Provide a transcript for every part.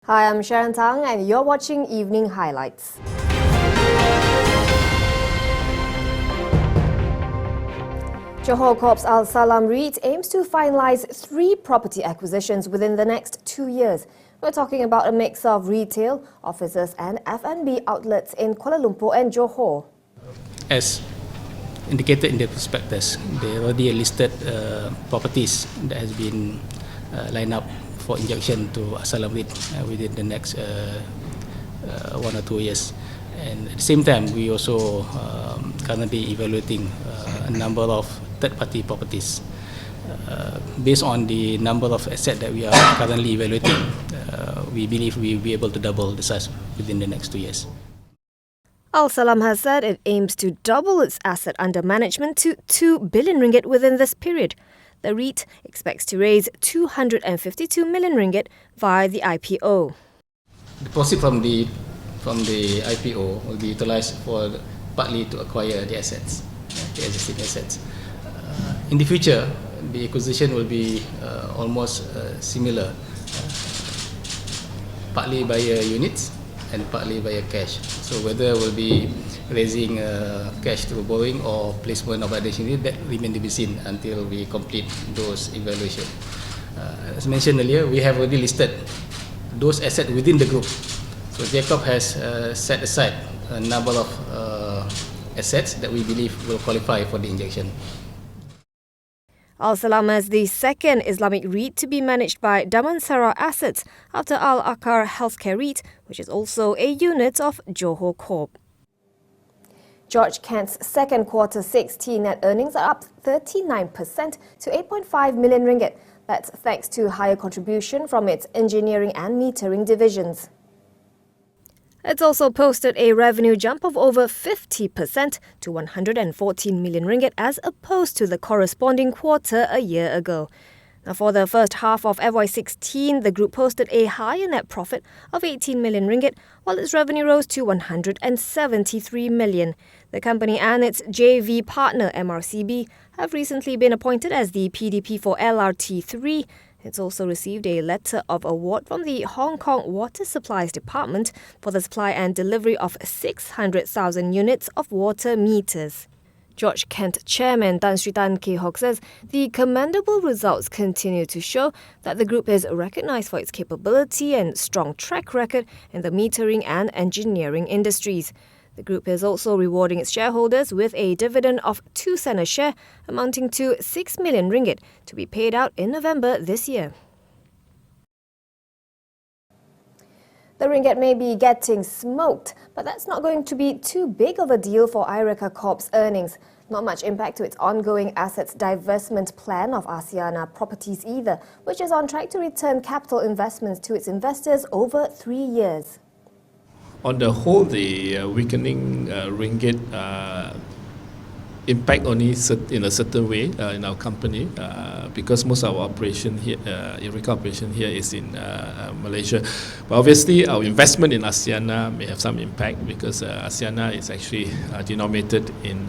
Hi, I'm Sharon Tang and you're watching Evening Highlights. Johor Corp's Al Salam REIT aims to finalise 3 property acquisitions within the next 2 years. We're talking about a mix of retail, offices and F&B outlets in Kuala Lumpur and Johor. As indicated in the prospectus, there are already listed properties that has been lined up for injection to Salam REIT within the next 1 or 2 years. And at the same time, we also currently evaluating a number of third-party properties. Based on the number of assets that we are currently evaluating, we believe we will be able to double the size within the next 2 years. Al Salam has said it aims to double its asset under management to 2 billion ringgit within this period. The REIT expects to raise 252 million ringgit via the IPO. The proceeds from the IPO will be utilized for partly to acquire the assets, the existing assets. In the future, the acquisition will be almost similar, partly via units and partly via cash. So whether we'll be raising cash through borrowing or placement of additional unit, that remains to be seen until we complete those evaluations. As mentioned earlier, we have already listed those assets within the group. So Jacob has set aside a number of assets that we believe will qualify for the injection. Al Salam is the second Islamic REIT to be managed by Damansara Assets after Al Akar Healthcare REIT, which is also a unit of Johor Corp. George Kent's second quarter 16 net earnings are up 39% to 8.5 million ringgit. That's thanks to higher contribution from its engineering and metering divisions. It's also posted a revenue jump of over 50% to 114 million ringgit as opposed to the corresponding quarter a year ago. Now, for the first half of FY16, the group posted a higher net profit of 18 million ringgit, while its revenue rose to 173 million. The company and its JV partner MRCB have recently been appointed as the PDP for LRT3. It's also received a letter of award from the Hong Kong Water Supplies Department for the supply and delivery of 600,000 units of water meters. George Kent Chairman Tan Sri Tan Kee Hock says the commendable results continue to show that the group is recognised for its capability and strong track record in the metering and engineering industries. The group is also rewarding its shareholders with a dividend of 2 cents a share, amounting to 6 million ringgit to be paid out in November this year. The ringgit may be getting smoked, but that's not going to be too big of a deal for Ireka Corp's earnings. Not much impact to its ongoing assets divestment plan of Asiana Properties either, which is on track to return capital investments to its investors over 3 years. On the whole, the weakening ringgit impact only in a certain way in our company because most of our operation here, Ireka operation here is in Malaysia. But obviously, our investment in Asiana may have some impact because Asiana is actually denominated in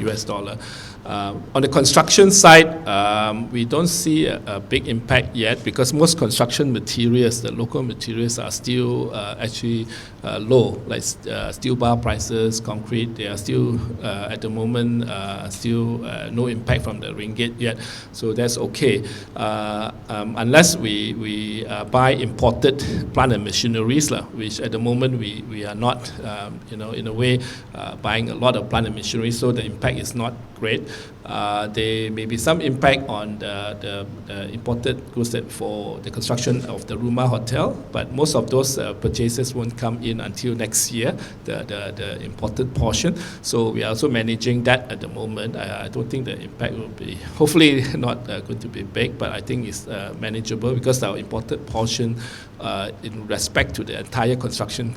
US dollar. On the construction side, we don't see a big impact yet because most construction materials, the local materials, are still actually low, like steel bar prices, concrete. They are still at the moment still no impact from the ringgit yet, so that's okay. Unless we buy imported plant and machineries, which at the moment we are not, in a way buying a lot of plant and machinery, so the impact is not great. There may be some impact on the imported goods for the construction of the Rumah Hotel, but most of those purchases won't come in until next year, the imported portion. So we are also managing that at the moment. I don't think the impact will be, hopefully not going to be big, but I think it's manageable because our imported portion in respect to the entire construction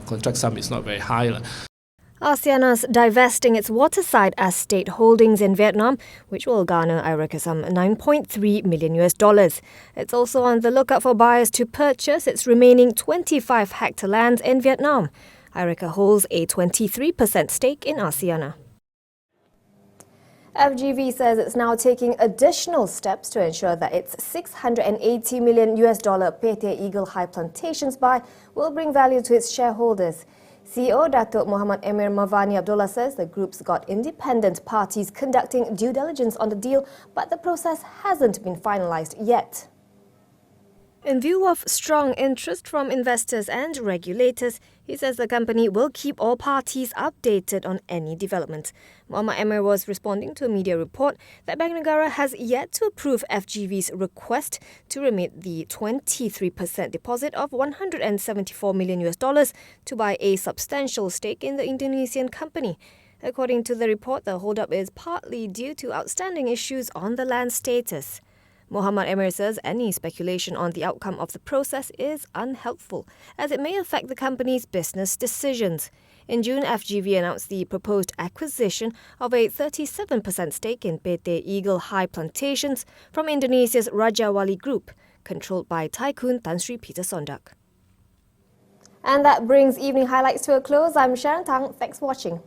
contract sum is not very high. Asiana's divesting its waterside estate holdings in Vietnam, which will garner Ireka some $9.3 million. It's also on the lookout for buyers to purchase its remaining 25 hectare lands in Vietnam. Ireka holds a 23% stake in Asiana. FGV says it's now taking additional steps to ensure that its $680 million PT Eagle High Plantations buy will bring value to its shareholders. CEO Datuk Muhammad Emir Mavani Abdullah says the group's got independent parties conducting due diligence on the deal, but the process hasn't been finalised yet. In view of strong interest from investors and regulators, he says the company will keep all parties updated on any development. Muhammad Emir was responding to a media report that Bank Negara has yet to approve FGV's request to remit the 23% deposit of $174 million to buy a substantial stake in the Indonesian company. According to the report, the holdup is partly due to outstanding issues on the land status. Muhammad Emir says any speculation on the outcome of the process is unhelpful, as it may affect the company's business decisions. In June, FGV announced the proposed acquisition of a 37% stake in PT Eagle High Plantations from Indonesia's Raja Wali Group, controlled by tycoon Tan Sri Peter Sondak. And that brings evening highlights to a close. I'm Sharon Tang. Thanks for watching.